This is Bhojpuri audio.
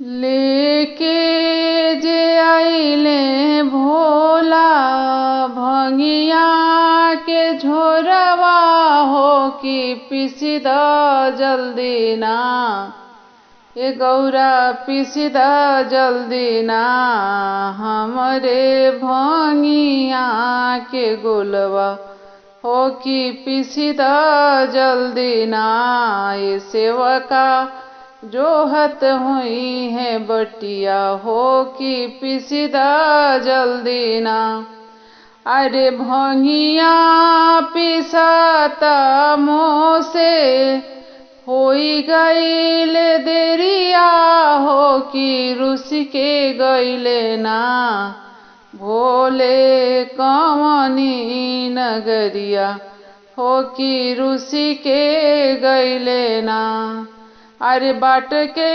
लेके जे आइले भोला भंगिया के झोरवा हो कि पिसी द जल्दी ना, ए गौरा पिसी द जल्दी ना, हमरे भंगिया के गोलवा हो कि पिसी द जल्दी ना। ये सेवका जोहत हुई है बटिया हो कि पिसी द जल्दी ना। अरे भंगिया पिसाता मोसे होई गईल देरिया हो कि रुसी के गईले ना, भोले कवनी नगरिया हो कि रुसी के गईले ना। अरे बाट के